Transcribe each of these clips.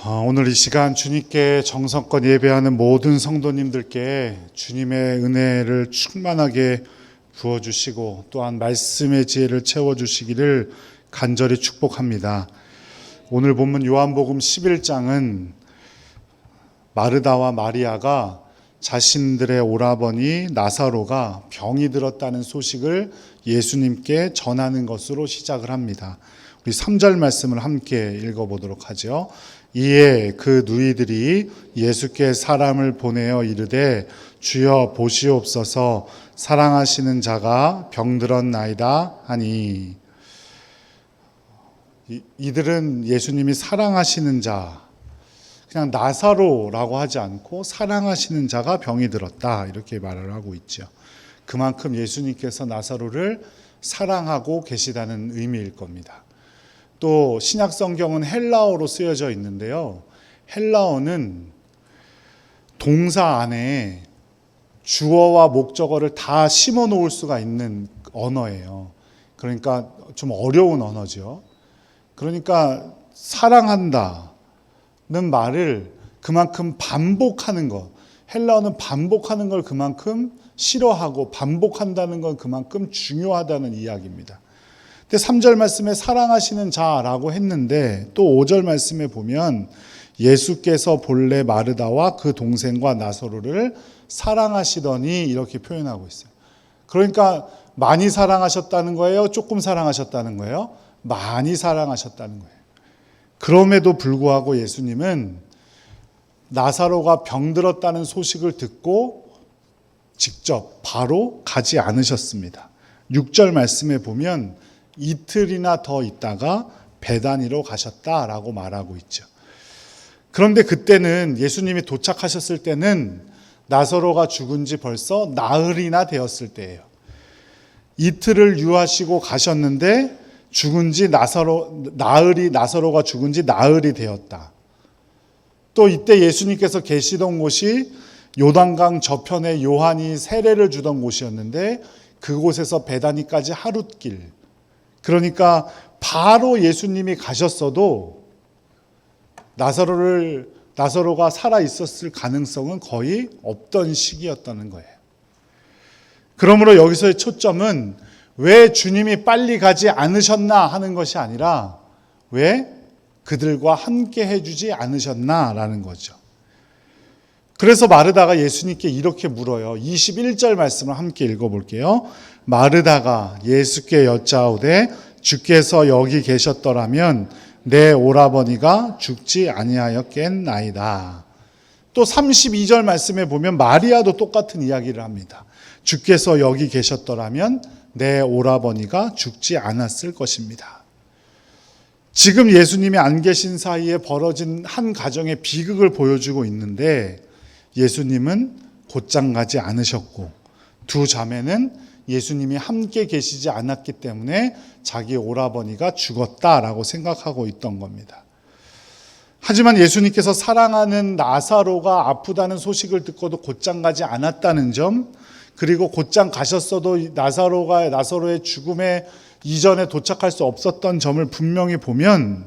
오늘 이 시간 주님께 정성껏 예배하는 모든 성도님들께 주님의 은혜를 충만하게 부어주시고 또한 말씀의 지혜를 채워주시기를 간절히 축복합니다. 오늘 본문 요한복음 11장은 마르다와 마리아가 자신들의 오라버니 나사로가 병이 들었다는 소식을 예수님께 전하는 것으로 시작을 합니다. 우리 3절 말씀을 함께 읽어보도록 하죠. 이에 그 누이들이 예수께 사람을 보내어 이르되 주여 보시옵소서 사랑하시는 자가 병들었나이다 하니, 이들은 예수님이 사랑하시는 자, 그냥 나사로라고 하지 않고 사랑하시는 자가 병이 들었다 이렇게 말을 하고 있죠. 그만큼 예수님께서 나사로를 사랑하고 계시다는 의미일 겁니다. 또 신약 성경은 헬라어로 쓰여져 있는데요. 헬라어는 동사 안에 주어와 목적어를 다 심어 놓을 수가 있는 언어예요. 그러니까 좀 어려운 언어죠. 그러니까 사랑한다는 말을 그만큼 반복하는 것, 헬라어는 반복하는 걸 그만큼 싫어하고 반복한다는 건 그만큼 중요하다는 이야기입니다. 3절 말씀에 사랑하시는 자라고 했는데 또 5절 말씀에 보면 예수께서 본래 마르다와 그 동생과 나사로를 사랑하시더니 이렇게 표현하고 있어요. 그러니까 많이 사랑하셨다는 거예요? 조금 사랑하셨다는 거예요? 많이 사랑하셨다는 거예요. 그럼에도 불구하고 예수님은 나사로가 병들었다는 소식을 듣고 직접 바로 가지 않으셨습니다. 6절 말씀에 보면 이틀이나 더 있다가 베다니로 가셨다라고 말하고 있죠. 그런데 그때는 예수님이 도착하셨을 때는 나사로가 죽은 지 벌써 나흘이나 되었을 때예요. 이틀을 유하시고 가셨는데 나사로가 죽은 지 나흘이 되었다. 또 이때 예수님께서 계시던 곳이 요단강 저편에 요한이 세례를 주던 곳이었는데 그곳에서 베다니까지 하룻길, 그러니까 바로 예수님이 가셨어도 나사로가 살아 있었을 가능성은 거의 없던 시기였다는 거예요. 그러므로 여기서의 초점은 왜 주님이 빨리 가지 않으셨나 하는 것이 아니라 왜 그들과 함께 해주지 않으셨나라는 거죠. 그래서 마르다가 예수님께 이렇게 물어요. 21절 말씀을 함께 읽어볼게요. 마르다가 예수께 여짜오되 주께서 여기 계셨더라면 내 오라버니가 죽지 아니하였겠나이다. 또 32절 말씀에 보면 마리아도 똑같은 이야기를 합니다. 주께서 여기 계셨더라면 내 오라버니가 죽지 않았을 것입니다. 지금 예수님이 안 계신 사이에 벌어진 한 가정의 비극을 보여주고 있는데 예수님은 곧장 가지 않으셨고 두 자매는 예수님이 함께 계시지 않았기 때문에 자기 오라버니가 죽었다라고 생각하고 있던 겁니다. 하지만 예수님께서 사랑하는 나사로가 아프다는 소식을 듣고도 곧장 가지 않았다는 점, 그리고 곧장 가셨어도 나사로의 죽음에 이전에 도착할 수 없었던 점을 분명히 보면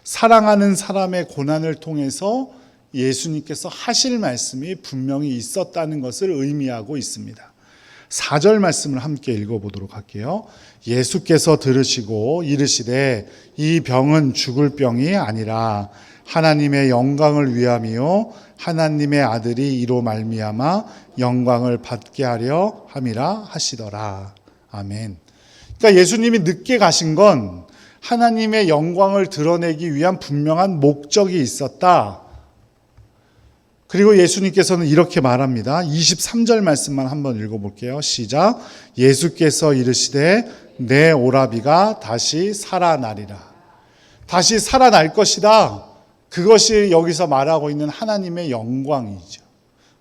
사랑하는 사람의 고난을 통해서 예수님께서 하실 말씀이 분명히 있었다는 것을 의미하고 있습니다. 4절 말씀을 함께 읽어보도록 할게요. 예수께서 들으시고 이르시되 이 병은 죽을 병이 아니라 하나님의 영광을 위함이요 하나님의 아들이 이로 말미암아 영광을 받게 하려 함이라 하시더라. 아멘. 그러니까 예수님이 늦게 가신 건 하나님의 영광을 드러내기 위한 분명한 목적이 있었다. 그리고 예수님께서는 이렇게 말합니다. 23절 말씀만 한번 읽어볼게요. 시작. 예수께서 이르시되 내 오라비가 다시 살아나리라. 다시 살아날 것이다. 그것이 여기서 말하고 있는 하나님의 영광이죠.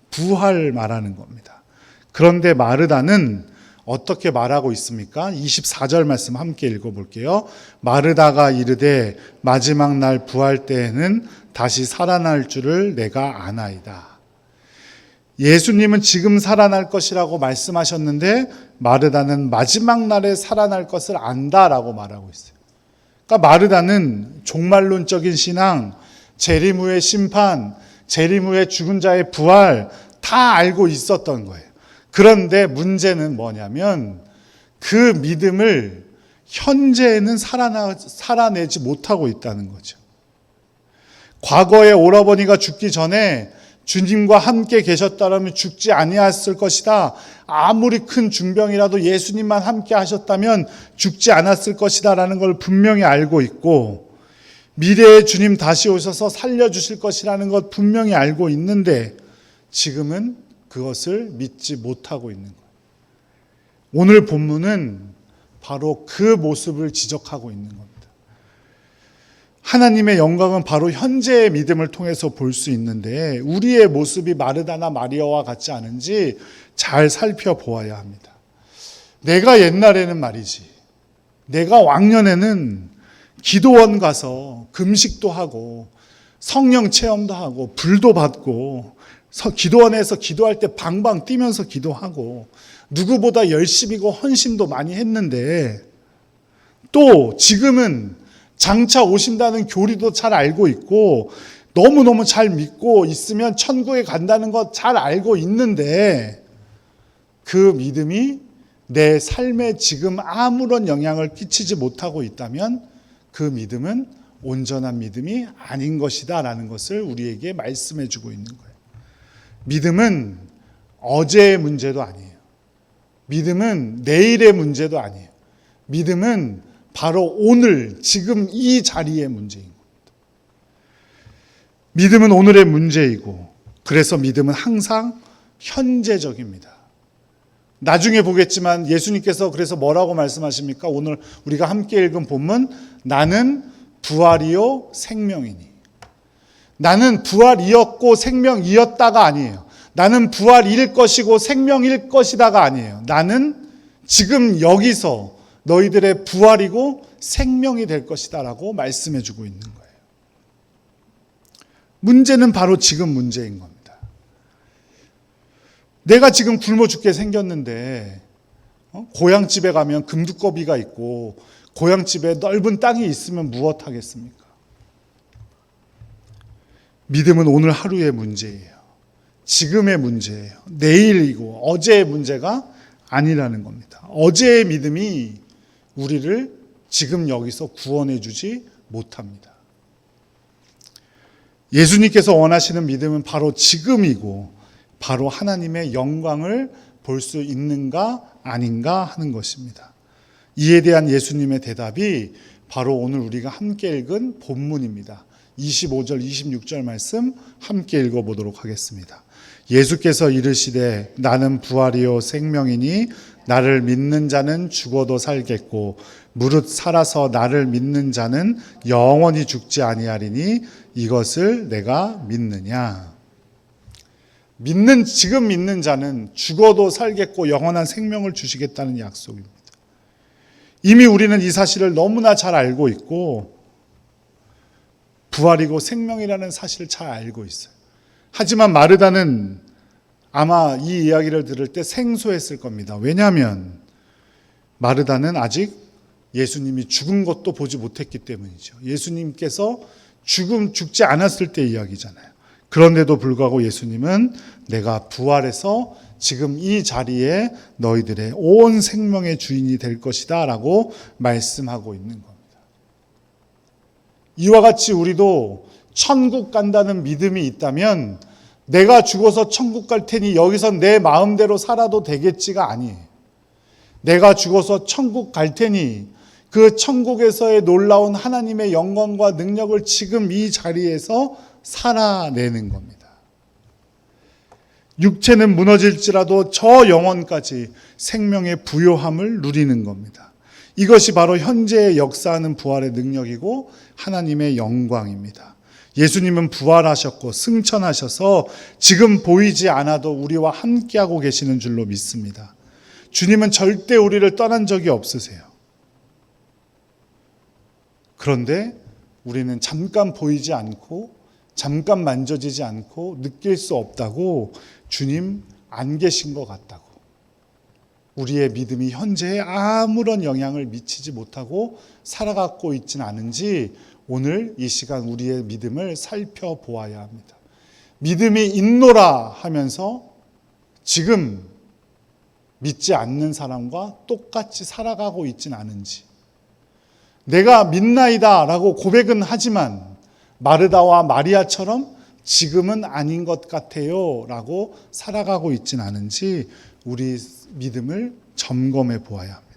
부활 말하는 겁니다. 그런데 마르다는 어떻게 말하고 있습니까? 24절 말씀 함께 읽어볼게요. 마르다가 이르되 마지막 날 부활 때에는 다시 살아날 줄을 내가 아나이다. 예수님은 지금 살아날 것이라고 말씀하셨는데 마르다는 마지막 날에 살아날 것을 안다라고 말하고 있어요. 그러니까 마르다는 종말론적인 신앙, 재림 후의 심판, 재림 후의 죽은 자의 부활 다 알고 있었던 거예요. 그런데 문제는 뭐냐면 그 믿음을 현재에는 살아내지 못하고 있다는 거죠. 과거에 오라버니가 죽기 전에 주님과 함께 계셨다면 죽지 아니했을 것이다. 아무리 큰 중병이라도 예수님만 함께 하셨다면 죽지 않았을 것이다 라는 걸 분명히 알고 있고, 미래에 주님 다시 오셔서 살려주실 것이라는 것 분명히 알고 있는데 지금은 그것을 믿지 못하고 있는 거예요. 오늘 본문은 바로 그 모습을 지적하고 있는 겁니다. 하나님의 영광은 바로 현재의 믿음을 통해서 볼 수 있는데 우리의 모습이 마르다나 마리아와 같지 않은지 잘 살펴보아야 합니다. 내가 옛날에는 말이지, 내가 왕년에는 기도원 가서 금식도 하고 성령 체험도 하고 불도 받고 기도원에서 기도할 때 방방 뛰면서 기도하고 누구보다 열심히고 헌신도 많이 했는데, 또 지금은 장차 오신다는 교리도 잘 알고 있고 너무너무 잘 믿고 있으면 천국에 간다는 것 잘 알고 있는데 그 믿음이 내 삶에 지금 아무런 영향을 끼치지 못하고 있다면 그 믿음은 온전한 믿음이 아닌 것이다 라는 것을 우리에게 말씀해 주고 있는 거예요. 믿음은 어제의 문제도 아니에요. 믿음은 내일의 문제도 아니에요. 믿음은 바로 오늘 지금 이 자리의 문제인 겁니다. 믿음은 오늘의 문제이고, 그래서 믿음은 항상 현재적입니다. 나중에 보겠지만 예수님께서 그래서 뭐라고 말씀하십니까? 오늘 우리가 함께 읽은 본문, 나는 부활이요 생명이니. 나는 부활이었고 생명이었다가 아니에요. 나는 부활일 것이고 생명일 것이다가 아니에요. 나는 지금 여기서 너희들의 부활이고 생명이 될 것이다 라고 말씀해 주고 있는 거예요. 문제는 바로 지금 문제인 겁니다. 내가 지금 굶어 죽게 생겼는데 고향집에 가면 금두꺼비가 있고 고향집에 넓은 땅이 있으면 무엇 하겠습니까? 믿음은 오늘 하루의 문제예요. 지금의 문제예요. 내일이고 어제의 문제가 아니라는 겁니다. 어제의 믿음이 우리를 지금 여기서 구원해 주지 못합니다. 예수님께서 원하시는 믿음은 바로 지금이고 바로 하나님의 영광을 볼 수 있는가 아닌가 하는 것입니다. 이에 대한 예수님의 대답이 바로 오늘 우리가 함께 읽은 본문입니다. 25절 26절 말씀 함께 읽어보도록 하겠습니다. 예수께서 이르시되 나는 부활이요 생명이니 나를 믿는 자는 죽어도 살겠고 무릇 살아서 나를 믿는 자는 영원히 죽지 아니하리니 이것을 내가 믿느냐. 지금 믿는 자는 죽어도 살겠고 영원한 생명을 주시겠다는 약속입니다. 이미 우리는 이 사실을 너무나 잘 알고 있고 부활이고 생명이라는 사실을 잘 알고 있어요. 하지만 마르다는 아마 이 이야기를 들을 때 생소했을 겁니다. 왜냐하면 마르다는 아직 예수님이 죽은 것도 보지 못했기 때문이죠. 예수님께서 죽지 않았을 때 이야기잖아요. 그런데도 불구하고 예수님은 내가 부활해서 지금 이 자리에 너희들의 온 생명의 주인이 될 것이다 라고 말씀하고 있는 겁니다. 이와 같이 우리도 천국 간다는 믿음이 있다면 내가 죽어서 천국 갈 테니 여기서 내 마음대로 살아도 되겠지가 아니에요. 내가 죽어서 천국 갈 테니 그 천국에서의 놀라운 하나님의 영광과 능력을 지금 이 자리에서 살아내는 겁니다. 육체는 무너질지라도 저 영혼까지 생명의 부요함을 누리는 겁니다. 이것이 바로 현재의 역사하는 부활의 능력이고 하나님의 영광입니다. 예수님은 부활하셨고 승천하셔서 지금 보이지 않아도 우리와 함께하고 계시는 줄로 믿습니다. 주님은 절대 우리를 떠난 적이 없으세요. 그런데 우리는 잠깐 보이지 않고 잠깐 만져지지 않고 느낄 수 없다고 주님 안 계신 것 같다고, 우리의 믿음이 현재에 아무런 영향을 미치지 못하고 살아가고 있지는 않은지 오늘 이 시간 우리의 믿음을 살펴보아야 합니다. 믿음이 있노라 하면서 지금 믿지 않는 사람과 똑같이 살아가고 있진 않은지, 내가 믿나이다 라고 고백은 하지만 마르다와 마리아처럼 지금은 아닌 것 같아요 라고 살아가고 있진 않은지 우리 믿음을 점검해 보아야 합니다.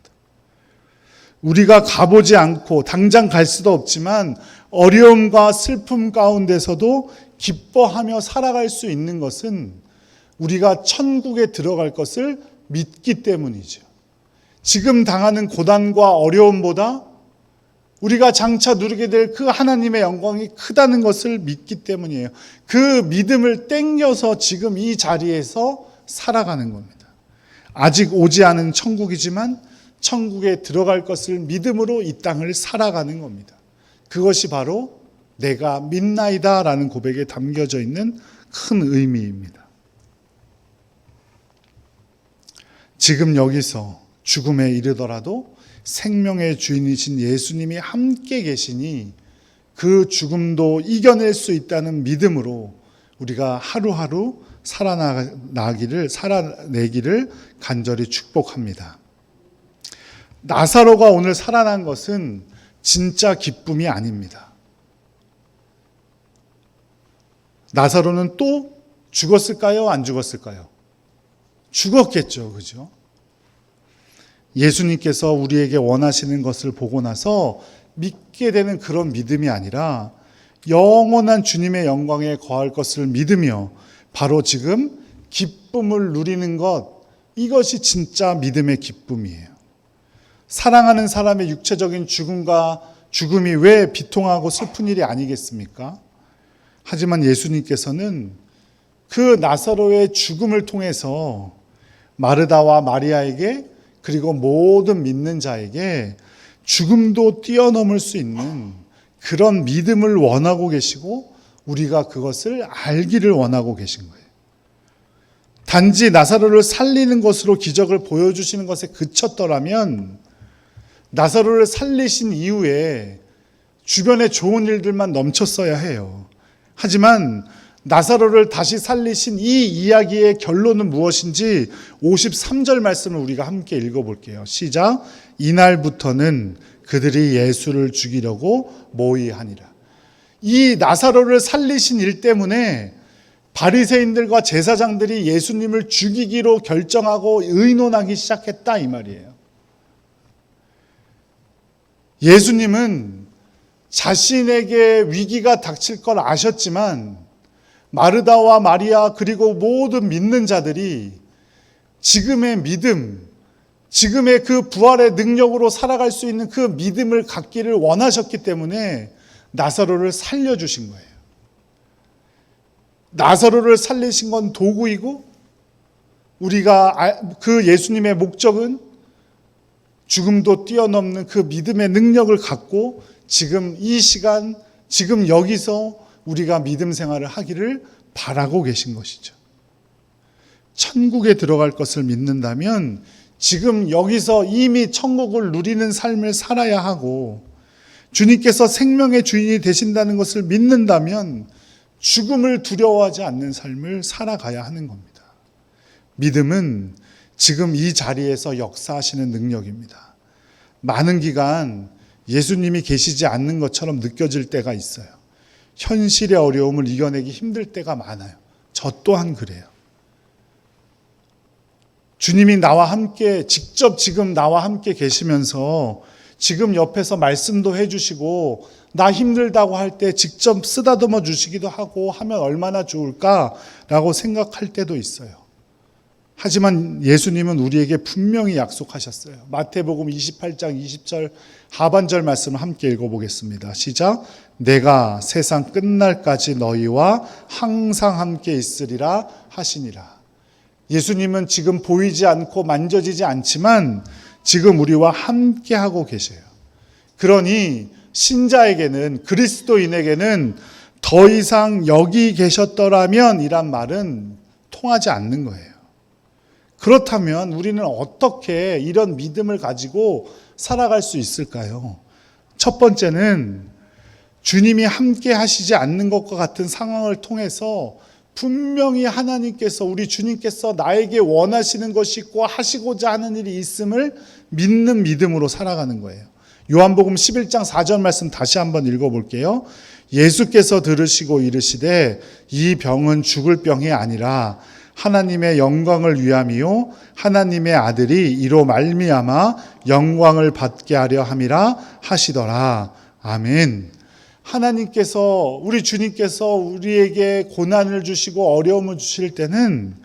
우리가 가보지 않고 당장 갈 수도 없지만 어려움과 슬픔 가운데서도 기뻐하며 살아갈 수 있는 것은 우리가 천국에 들어갈 것을 믿기 때문이죠. 지금 당하는 고난과 어려움보다 우리가 장차 누리게 될 그 하나님의 영광이 크다는 것을 믿기 때문이에요. 그 믿음을 땡겨서 지금 이 자리에서 살아가는 겁니다. 아직 오지 않은 천국이지만 천국에 들어갈 것을 믿음으로 이 땅을 살아가는 겁니다. 그것이 바로 내가 믿나이다 라는 고백에 담겨져 있는 큰 의미입니다. 지금 여기서 죽음에 이르더라도 생명의 주인이신 예수님이 함께 계시니 그 죽음도 이겨낼 수 있다는 믿음으로 우리가 하루하루 살아내기를 간절히 축복합니다. 나사로가 오늘 살아난 것은 진짜 기쁨이 아닙니다. 나사로는 또 죽었을까요? 안 죽었을까요? 죽었겠죠. 그죠? 예수님께서 우리에게 원하시는 것을 보고 나서 믿게 되는 그런 믿음이 아니라 영원한 주님의 영광에 거할 것을 믿으며 바로 지금 기쁨을 누리는 것, 이것이 진짜 믿음의 기쁨이에요. 사랑하는 사람의 육체적인 죽음이 왜 비통하고 슬픈 일이 아니겠습니까? 하지만 예수님께서는 그 나사로의 죽음을 통해서 마르다와 마리아에게 그리고 모든 믿는 자에게 죽음도 뛰어넘을 수 있는 그런 믿음을 원하고 계시고 우리가 그것을 알기를 원하고 계신 거예요. 단지 나사로를 살리는 것으로 기적을 보여주시는 것에 그쳤더라면 나사로를 살리신 이후에 주변에 좋은 일들만 넘쳤어야 해요. 하지만 나사로를 다시 살리신 이 이야기의 결론은 무엇인지 53절 말씀을 우리가 함께 읽어볼게요. 시작. 이날부터는 그들이 예수를 죽이려고 모의하니라. 이 나사로를 살리신 일 때문에 바리새인들과 제사장들이 예수님을 죽이기로 결정하고 의논하기 시작했다 이 말이에요. 예수님은 자신에게 위기가 닥칠 걸 아셨지만 마르다와 마리아 그리고 모든 믿는 자들이 지금의 믿음, 지금의 그 부활의 능력으로 살아갈 수 있는 그 믿음을 갖기를 원하셨기 때문에 나사로를 살려주신 거예요. 나사로를 살리신 건 도구이고 우리가 그 예수님의 목적은 죽음도 뛰어넘는 그 믿음의 능력을 갖고 지금 이 시간, 지금 여기서 우리가 믿음 생활을 하기를 바라고 계신 것이죠. 천국에 들어갈 것을 믿는다면 지금 여기서 이미 천국을 누리는 삶을 살아야 하고 주님께서 생명의 주인이 되신다는 것을 믿는다면 죽음을 두려워하지 않는 삶을 살아가야 하는 겁니다. 믿음은 지금 이 자리에서 역사하시는 능력입니다. 많은 기간 예수님이 계시지 않는 것처럼 느껴질 때가 있어요. 현실의 어려움을 이겨내기 힘들 때가 많아요. 저 또한 그래요. 주님이 나와 함께 직접 지금 나와 함께 계시면서 지금 옆에서 말씀도 해주시고 나 힘들다고 할 때 직접 쓰다듬어 주시기도 하고 하면 얼마나 좋을까라고 생각할 때도 있어요. 하지만 예수님은 우리에게 분명히 약속하셨어요. 마태복음 28장 20절 하반절 말씀을 함께 읽어보겠습니다. 시작. 내가 세상 끝날까지 너희와 항상 함께 있으리라 하시니라. 예수님은 지금 보이지 않고 만져지지 않지만 지금 우리와 함께 하고 계세요. 그러니 신자에게는, 그리스도인에게는 더 이상 여기 계셨더라면 이란 말은 통하지 않는 거예요. 그렇다면 우리는 어떻게 이런 믿음을 가지고 살아갈 수 있을까요? 첫 번째는 주님이 함께 하시지 않는 것과 같은 상황을 통해서 분명히 하나님께서, 우리 주님께서 나에게 원하시는 것이 있고 하시고자 하는 일이 있음을 믿는 믿음으로 살아가는 거예요. 요한복음 11장 4절 말씀 다시 한번 읽어볼게요. 예수께서 들으시고 이르시되 이 병은 죽을 병이 아니라 하나님의 영광을 위함이요 하나님의 아들이 이로 말미암아 영광을 받게 하려 함이라 하시더라. 아멘. 하나님께서, 우리 주님께서 우리에게 고난을 주시고 어려움을 주실 때는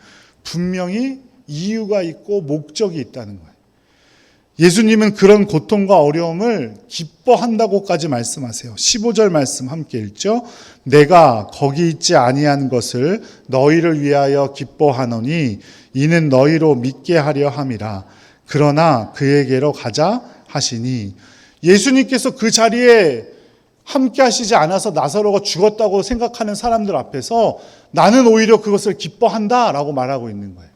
분명히 이유가 있고 목적이 있다는 거예요. 예수님은 그런 고통과 어려움을 기뻐한다고까지 말씀하세요. 15절 말씀 함께 읽죠. 내가 거기 있지 아니한 것을 너희를 위하여 기뻐하노니 이는 너희로 믿게 하려 함이라. 그러나 그에게로 가자 하시니, 예수님께서 그 자리에 함께 하시지 않아서 나사로가 죽었다고 생각하는 사람들 앞에서 나는 오히려 그것을 기뻐한다라고 말하고 있는 거예요.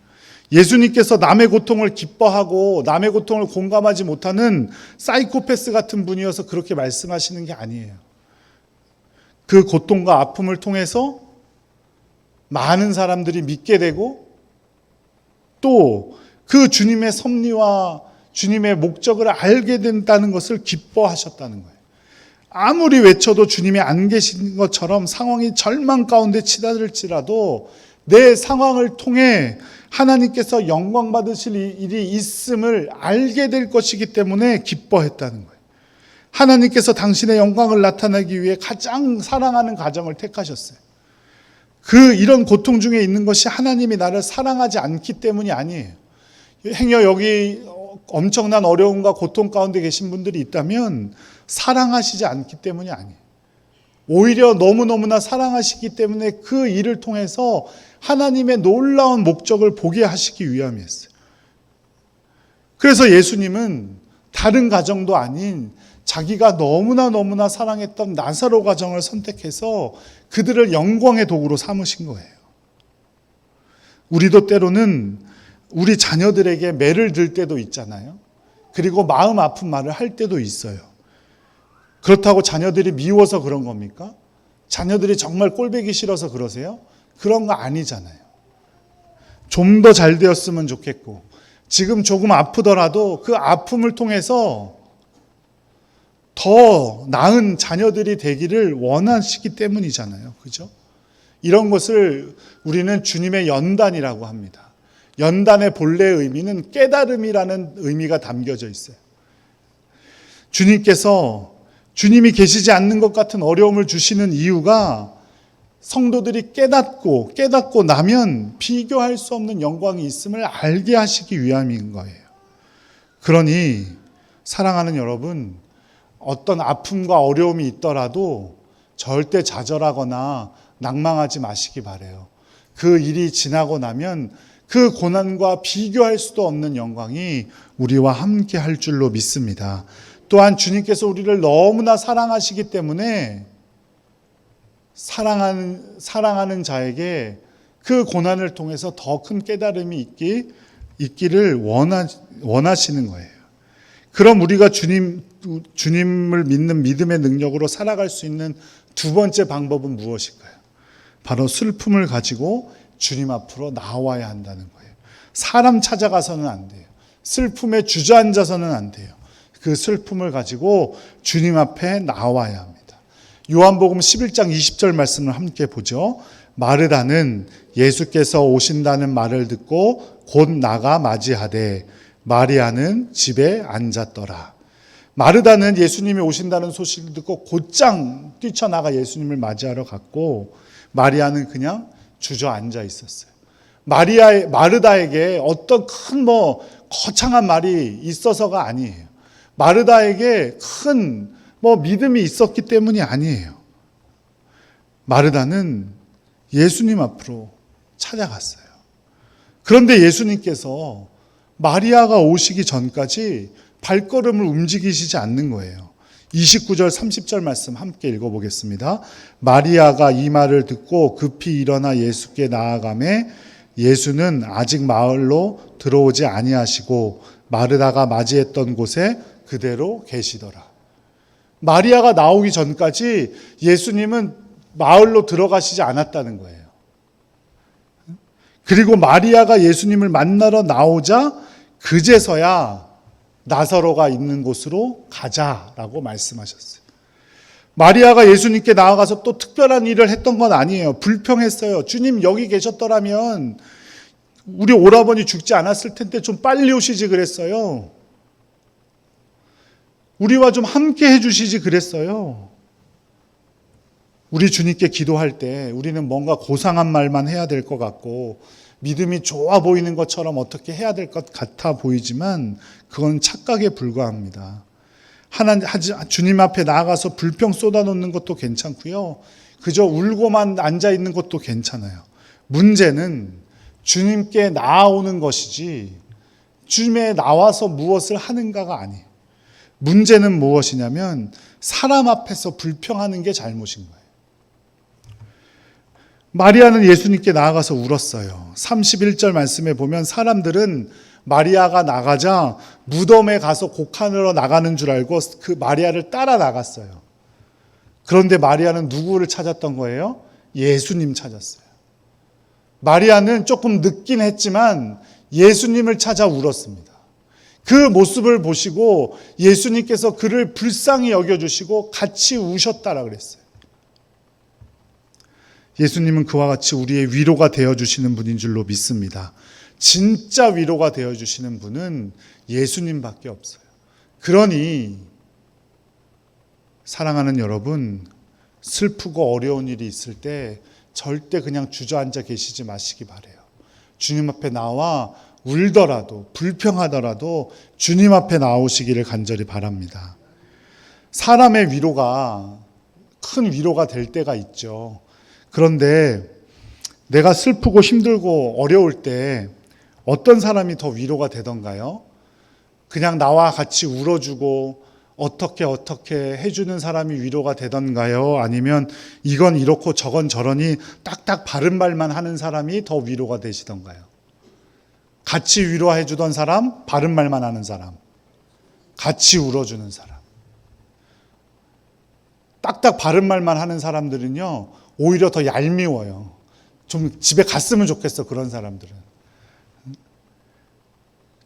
예수님께서 남의 고통을 기뻐하고 남의 고통을 공감하지 못하는 사이코패스 같은 분이어서 그렇게 말씀하시는 게 아니에요. 그 고통과 아픔을 통해서 많은 사람들이 믿게 되고 또 그 주님의 섭리와 주님의 목적을 알게 된다는 것을 기뻐하셨다는 거예요. 아무리 외쳐도 주님이 안 계신 것처럼 상황이 절망 가운데 치닫을지라도 내 상황을 통해 하나님께서 영광 받으실 일이 있음을 알게 될 것이기 때문에 기뻐했다는 거예요. 하나님께서 당신의 영광을 나타내기 위해 가장 사랑하는 가정을 택하셨어요. 이런 고통 중에 있는 것이 하나님이 나를 사랑하지 않기 때문이 아니에요. 행여 여기 엄청난 어려움과 고통 가운데 계신 분들이 있다면 사랑하시지 않기 때문이 아니에요. 오히려 너무너무나 사랑하시기 때문에 그 일을 통해서 하나님의 놀라운 목적을 보게 하시기 위함이었어요. 그래서 예수님은 다른 가정도 아닌 자기가 너무나 사랑했던 나사로 가정을 선택해서 그들을 영광의 도구로 삼으신 거예요. 우리도 때로는 우리 자녀들에게 매를 들 때도 있잖아요. 그리고 마음 아픈 말을 할 때도 있어요. 그렇다고 자녀들이 미워서 그런 겁니까? 자녀들이 정말 꼴보기 싫어서 그러세요? 그런 거 아니잖아요. 좀 더 잘 되었으면 좋겠고, 지금 조금 아프더라도 그 아픔을 통해서 더 나은 자녀들이 되기를 원하시기 때문이잖아요. 그죠? 이런 것을 우리는 주님의 연단이라고 합니다. 연단의 본래 의미는 깨달음이라는 의미가 담겨져 있어요. 주님이 계시지 않는 것 같은 어려움을 주시는 이유가 성도들이 깨닫고 나면 비교할 수 없는 영광이 있음을 알게 하시기 위함인 거예요. 그러니 사랑하는 여러분, 어떤 아픔과 어려움이 있더라도 절대 좌절하거나 낭망하지 마시기 바라요. 그 일이 지나고 나면 그 고난과 비교할 수도 없는 영광이 우리와 함께 할 줄로 믿습니다. 또한 주님께서 우리를 너무나 사랑하시기 때문에 사랑하는 자에게 그 고난을 통해서 더 큰 깨달음이 있기를 원하시는 거예요. 그럼 우리가 주님을 믿는 믿음의 능력으로 살아갈 수 있는 두 번째 방법은 무엇일까요? 바로 슬픔을 가지고 주님 앞으로 나와야 한다는 거예요. 사람 찾아가서는 안 돼요. 슬픔에 주저앉아서는 안 돼요. 그 슬픔을 가지고 주님 앞에 나와야 합니다. 요한복음 11장 20절 말씀을 함께 보죠. 마르다는 예수께서 오신다는 말을 듣고 곧 나가 맞이하되 마리아는 집에 앉았더라. 마르다는 예수님이 오신다는 소식을 듣고 곧장 뛰쳐나가 예수님을 맞이하러 갔고, 마리아는 그냥 주저앉아 있었어요. 마르다에게 어떤 큰 거창한 말이 있어서가 아니에요. 마르다에게 큰 믿음이 있었기 때문이 아니에요. 마르다는 예수님 앞으로 찾아갔어요. 그런데 예수님께서 마리아가 오시기 전까지 발걸음을 움직이시지 않는 거예요. 29절 30절 말씀 함께 읽어보겠습니다. 마리아가 이 말을 듣고 급히 일어나 예수께 나아가매 예수는 아직 마을로 들어오지 아니하시고 마르다가 맞이했던 곳에 그대로 계시더라. 마리아가 나오기 전까지 예수님은 마을로 들어가시지 않았다는 거예요. 그리고 마리아가 예수님을 만나러 나오자 그제서야 나사로가 있는 곳으로 가자라고 말씀하셨어요. 마리아가 예수님께 나아가서 또 특별한 일을 했던 건 아니에요. 불평했어요. 주님 여기 계셨더라면 우리 오라버니 죽지 않았을 텐데 좀 빨리 오시지 그랬어요. 우리와 좀 함께 해주시지 그랬어요. 우리 주님께 기도할 때 우리는 뭔가 고상한 말만 해야 될 것 같고 믿음이 좋아 보이는 것처럼 어떻게 해야 될 것 같아 보이지만 그건 착각에 불과합니다. 주님 앞에 나아가서 불평 쏟아놓는 것도 괜찮고요. 그저 울고만 앉아있는 것도 괜찮아요. 문제는 주님께 나아오는 것이지 주님에 나와서 무엇을 하는가가 아니에요. 문제는 무엇이냐면 사람 앞에서 불평하는 게 잘못인 거예요. 마리아는 예수님께 나아가서 울었어요. 31절 말씀에 보면 사람들은 마리아가 나가자 무덤에 가서 곡하느러 나가는 줄 알고 그 마리아를 따라 나갔어요. 그런데 마리아는 누구를 찾았던 거예요? 예수님 찾았어요. 마리아는 조금 늦긴 했지만 예수님을 찾아 울었습니다. 그 모습을 보시고 예수님께서 그를 불쌍히 여겨주시고 같이 우셨다라 그랬어요. 예수님은 그와 같이 우리의 위로가 되어주시는 분인 줄로 믿습니다. 진짜 위로가 되어주시는 분은 예수님밖에 없어요. 그러니 사랑하는 여러분, 슬프고 어려운 일이 있을 때 절대 그냥 주저앉아 계시지 마시기 바라요. 주님 앞에 나와 울더라도 불평하더라도 주님 앞에 나오시기를 간절히 바랍니다. 사람의 위로가 큰 위로가 될 때가 있죠. 그런데 내가 슬프고 힘들고 어려울 때 어떤 사람이 더 위로가 되던가요? 그냥 나와 같이 울어주고 어떻게 해주는 사람이 위로가 되던가요? 아니면 이건 이렇고 저건 저러니 딱딱 바른 말만 하는 사람이 더 위로가 되시던가요? 같이 위로해 주던 사람, 바른 말만 하는 사람, 같이 울어주는 사람. 딱딱 바른 말만 하는 사람들은요, 오히려 더 얄미워요. 좀 집에 갔으면 좋겠어, 그런 사람들은.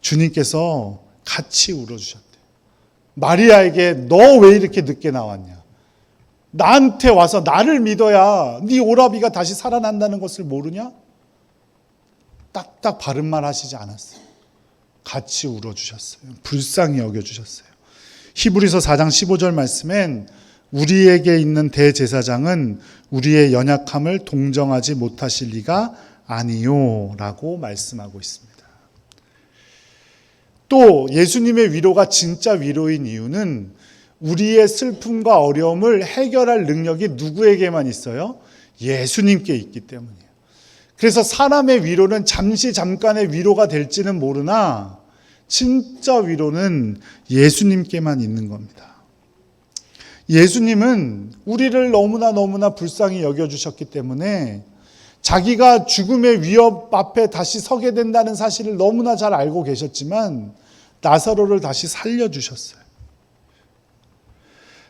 주님께서 같이 울어주셨대요. 마리아에게 너 왜 이렇게 늦게 나왔냐? 나한테 와서 나를 믿어야 네 오라비가 다시 살아난다는 것을 모르냐? 딱딱 바른 말 하시지 않았어요. 같이 울어주셨어요. 불쌍히 여겨주셨어요. 히브리서 4장 15절 말씀엔 우리에게 있는 대제사장은 우리의 연약함을 동정하지 못하실 리가 아니요 라고 말씀하고 있습니다. 또 예수님의 위로가 진짜 위로인 이유는 우리의 슬픔과 어려움을 해결할 능력이 누구에게만 있어요? 예수님께 있기 때문이에요. 그래서 사람의 위로는 잠깐의 위로가 될지는 모르나 진짜 위로는 예수님께만 있는 겁니다. 예수님은 우리를 너무나 불쌍히 여겨주셨기 때문에 자기가 죽음의 위협 앞에 다시 서게 된다는 사실을 너무나 잘 알고 계셨지만 나사로를 다시 살려주셨어요.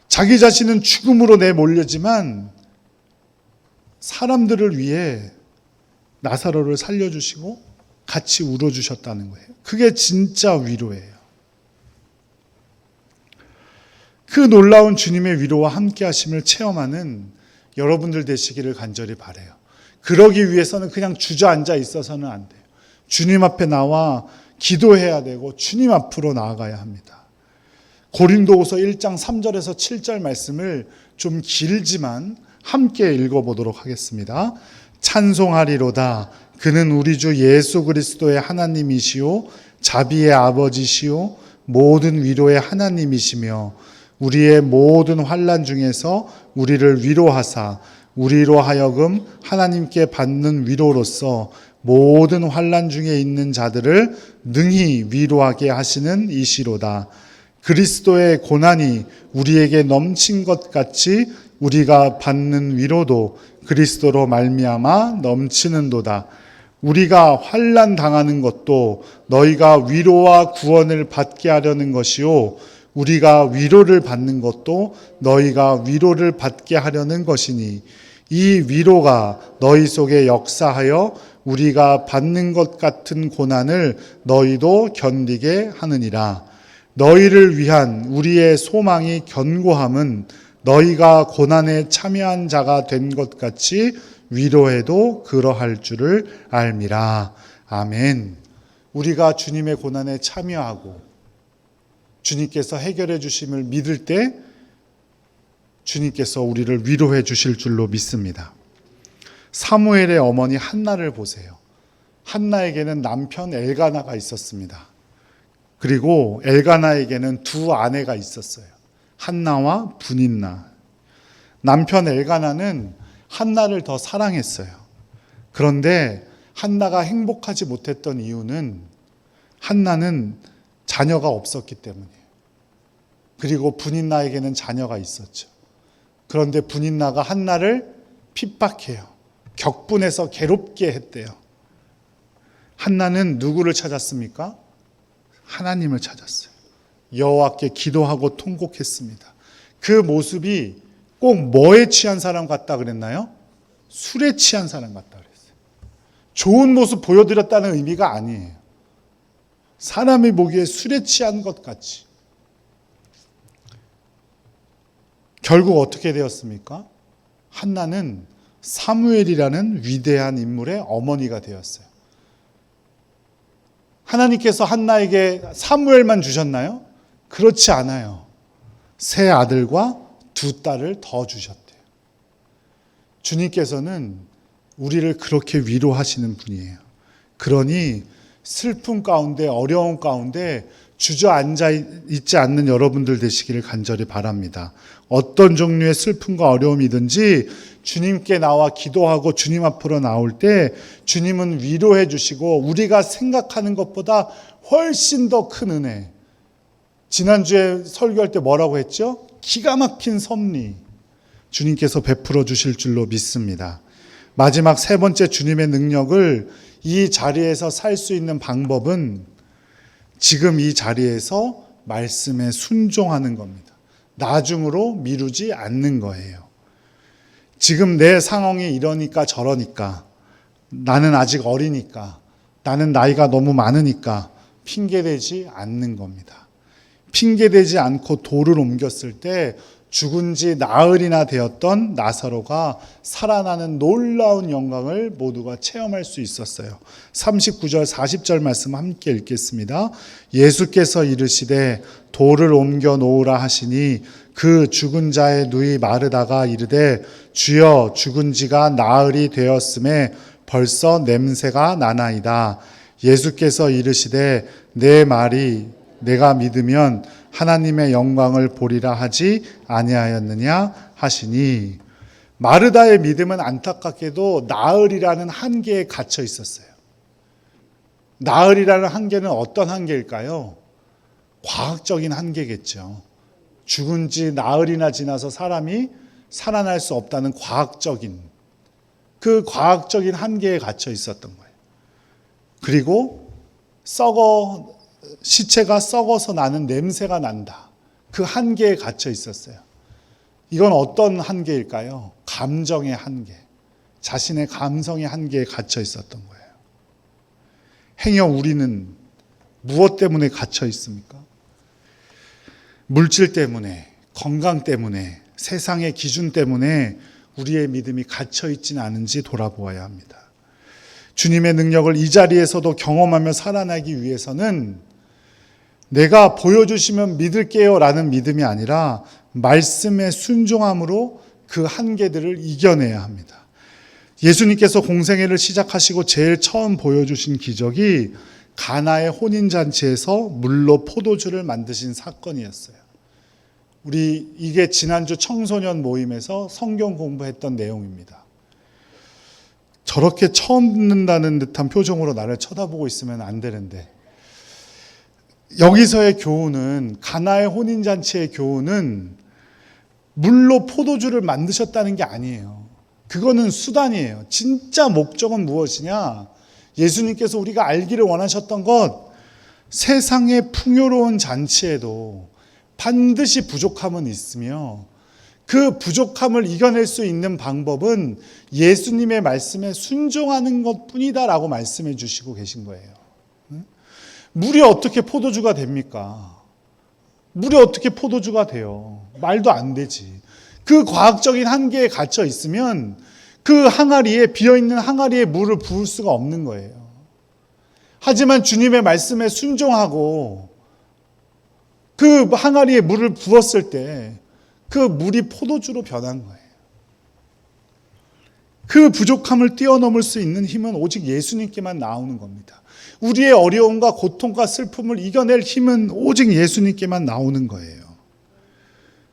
자기 자신은 죽음으로 내몰려지만 사람들을 위해 나사로를 살려주시고 같이 울어주셨다는 거예요. 그게 진짜 위로예요. 그 놀라운 주님의 위로와 함께 하심을 체험하는 여러분들 되시기를 간절히 바라요. 그러기 위해서는 그냥 주저앉아 있어서는 안 돼요. 주님 앞에 나와 기도해야 되고 주님 앞으로 나아가야 합니다. 고린도후서 1장 3절에서 7절 말씀을 좀 길지만 함께 읽어보도록 하겠습니다. 찬송하리로다. 그는 우리 주 예수 그리스도의 하나님이시오 자비의 아버지시오 모든 위로의 하나님이시며 우리의 모든 환난 중에서 우리를 위로하사 우리로 하여금 하나님께 받는 위로로서 모든 환난 중에 있는 자들을 능히 위로하게 하시는 이시로다. 그리스도의 고난이 우리에게 넘친 것 같이 우리가 받는 위로도 그리스도로 말미암아 넘치는도다. 우리가 환난 당하는 것도 너희가 위로와 구원을 받게 하려는 것이요 우리가 위로를 받는 것도 너희가 위로를 받게 하려는 것이니 이 위로가 너희 속에 역사하여 우리가 받는 것 같은 고난을 너희도 견디게 하느니라. 너희를 위한 우리의 소망이 견고함은 너희가 고난에 참여한 자가 된 것 같이 위로해도 그러할 줄을 알미라. 아멘. 우리가 주님의 고난에 참여하고 주님께서 해결해 주심을 믿을 때 주님께서 우리를 위로해 주실 줄로 믿습니다. 사무엘의 어머니 한나를 보세요. 한나에게는 남편 엘가나가 있었습니다. 그리고 엘가나에게는 두 아내가 있었어요. 한나와 분인나. 남편 엘가나는 한나를 더 사랑했어요. 그런데 한나가 행복하지 못했던 이유는 한나는 자녀가 없었기 때문이에요. 그리고 분인나에게는 자녀가 있었죠. 그런데 분인나가 한나를 핍박해요. 격분해서 괴롭게 했대요. 한나는 누구를 찾았습니까? 하나님을 찾았어요. 여호와께 기도하고 통곡했습니다. 그 모습이 꼭 뭐에 취한 사람 같다 그랬나요? 술에 취한 사람 같다 그랬어요. 좋은 모습 보여드렸다는 의미가 아니에요. 사람이 보기에 술에 취한 것 같이. 결국 어떻게 되었습니까? 한나는 사무엘이라는 위대한 인물의 어머니가 되었어요. 하나님께서 한나에게 사무엘만 주셨나요? 그렇지 않아요. 세 아들과 두 딸을 더 주셨대요. 주님께서는 우리를 그렇게 위로하시는 분이에요. 그러니 슬픔 가운데, 어려움 가운데 주저앉아 있지 않는 여러분들 되시기를 간절히 바랍니다. 어떤 종류의 슬픔과 어려움이든지 주님께 나와 기도하고 주님 앞으로 나올 때 주님은 위로해 주시고 우리가 생각하는 것보다 훨씬 더 큰 은혜. 지난주에 설교할 때 뭐라고 했죠? 기가 막힌 섭리. 주님께서 베풀어 주실 줄로 믿습니다. 마지막 세 번째 주님의 능력을 이 자리에서 살 수 있는 방법은 지금 이 자리에서 말씀에 순종하는 겁니다. 나중으로 미루지 않는 거예요. 지금 내 상황이 이러니까 저러니까 나는 아직 어리니까 나는 나이가 너무 많으니까 핑계대지 않는 겁니다. 핑계대지 않고 돌을 옮겼을 때 죽은 지 나흘이나 되었던 나사로가 살아나는 놀라운 영광을 모두가 체험할 수 있었어요. 39절 40절 말씀 함께 읽겠습니다. 예수께서 이르시되 돌을 옮겨 놓으라 하시니 그 죽은 자의 누이 마르다가 이르되 주여 죽은 지가 나흘이 되었음에 벌써 냄새가 나나이다. 예수께서 이르시되 내 말이 내가 믿으면 하나님의 영광을 보리라 하지 아니하였느냐 하시니, 마르다의 믿음은 안타깝게도 나흘이라는 한계에 갇혀 있었어요. 나흘이라는 한계는 어떤 한계일까요? 과학적인 한계겠죠. 죽은 지 나흘이나 지나서 사람이 살아날 수 없다는 그 과학적인 한계에 갇혀 있었던 거예요. 그리고 시체가 썩어서 나는 냄새가 난다. 그 한계에 갇혀 있었어요. 이건 어떤 한계일까요? 감정의 한계. 자신의 감성의 한계에 갇혀 있었던 거예요. 행여 우리는 무엇 때문에 갇혀 있습니까? 물질 때문에, 건강 때문에, 세상의 기준 때문에 우리의 믿음이 갇혀 있지는 않은지 돌아보아야 합니다. 주님의 능력을 이 자리에서도 경험하며 살아나기 위해서는 내가 보여주시면 믿을게요 라는 믿음이 아니라 말씀에 순종함으로 그 한계들을 이겨내야 합니다. 예수님께서 공생애를 시작하시고 제일 처음 보여주신 기적이 가나의 혼인잔치에서 물로 포도주를 만드신 사건이었어요. 이게 지난주 청소년 모임에서 성경 공부했던 내용입니다. 저렇게 처음 듣는다는 듯한 표정으로 나를 쳐다보고 있으면 안 되는데, 여기서의 교훈은, 가나의 혼인잔치의 교훈은 물로 포도주를 만드셨다는 게 아니에요. 그거는 수단이에요. 진짜 목적은 무엇이냐? 예수님께서 우리가 알기를 원하셨던 것, 세상의 풍요로운 잔치에도 반드시 부족함은 있으며 그 부족함을 이겨낼 수 있는 방법은 예수님의 말씀에 순종하는 것뿐이다라고 말씀해 주시고 계신 거예요. 물이 어떻게 포도주가 됩니까? 물이 어떻게 포도주가 돼요? 말도 안 되지. 그 과학적인 한계에 갇혀 있으면 그 항아리에, 비어있는 항아리에 물을 부을 수가 없는 거예요. 하지만 주님의 말씀에 순종하고 그 항아리에 물을 부었을 때 그 물이 포도주로 변한 거예요. 그 부족함을 뛰어넘을 수 있는 힘은 오직 예수님께만 나오는 겁니다. 우리의 어려움과 고통과 슬픔을 이겨낼 힘은 오직 예수님께만 나오는 거예요.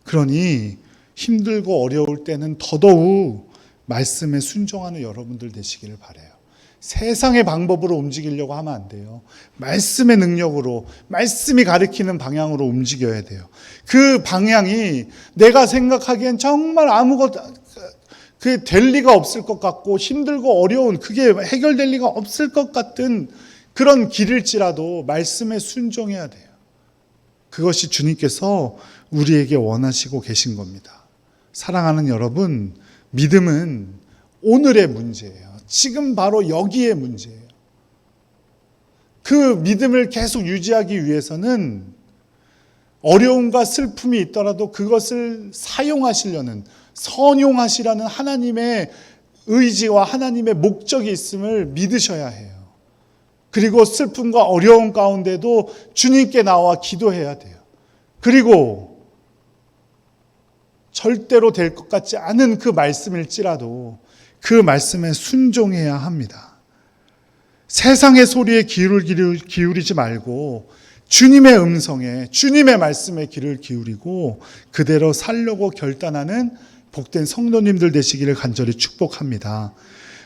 그러니 힘들고 어려울 때는 더더욱 말씀에 순종하는 여러분들 되시기를 바라요. 세상의 방법으로 움직이려고 하면 안 돼요. 말씀의 능력으로, 말씀이 가리키는 방향으로 움직여야 돼요. 그 방향이 내가 생각하기엔 정말 아무것도 그게 될 리가 없을 것 같고 힘들고 어려운, 그게 해결될 리가 없을 것 같은 그런 길일지라도 말씀에 순종해야 돼요. 그것이 주님께서 우리에게 원하시고 계신 겁니다. 사랑하는 여러분, 믿음은 오늘의 문제예요. 지금 바로 여기에 문제예요. 그 믿음을 계속 유지하기 위해서는 어려움과 슬픔이 있더라도 그것을 사용하시려는, 선용하시라는 하나님의 의지와 하나님의 목적이 있음을 믿으셔야 해요. 그리고 슬픔과 어려움 가운데도 주님께 나와 기도해야 돼요. 그리고 절대로 될 것 같지 않은 그 말씀일지라도 그 말씀에 순종해야 합니다. 세상의 소리에 귀를 기울이지 말고 주님의 음성에, 주님의 말씀에 귀를 기울이고 그대로 살려고 결단하는 복된 성도님들 되시기를 간절히 축복합니다.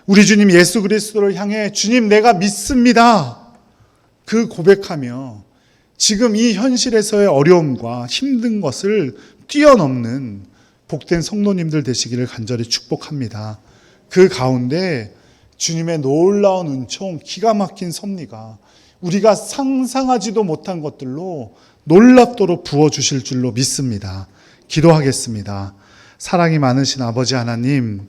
우리 주님 예수 그리스도를 향해 주님 내가 믿습니다. 그 고백하며 지금 이 현실에서의 어려움과 힘든 것을 뛰어넘는 복된 성도님들 되시기를 간절히 축복합니다. 그 가운데 주님의 놀라운 은총, 기가 막힌 섭리가 우리가 상상하지도 못한 것들로 놀랍도록 부어주실 줄로 믿습니다. 기도하겠습니다. 사랑이 많으신 아버지 하나님,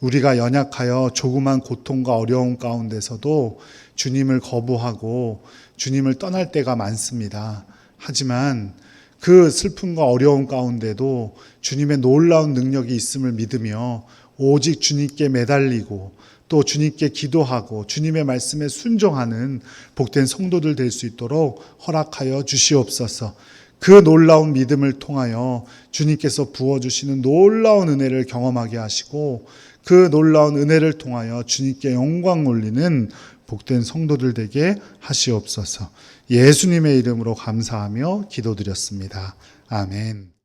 우리가 연약하여 조그만 고통과 어려움 가운데서도 주님을 거부하고 주님을 떠날 때가 많습니다. 하지만 그 슬픔과 어려움 가운데도 주님의 놀라운 능력이 있음을 믿으며 오직 주님께 매달리고 또 주님께 기도하고 주님의 말씀에 순종하는 복된 성도들 될 수 있도록 허락하여 주시옵소서. 그 놀라운 믿음을 통하여 주님께서 부어주시는 놀라운 은혜를 경험하게 하시고 그 놀라운 은혜를 통하여 주님께 영광 올리는 복된 성도들 되게 하시옵소서. 예수님의 이름으로 감사하며 기도드렸습니다. 아멘.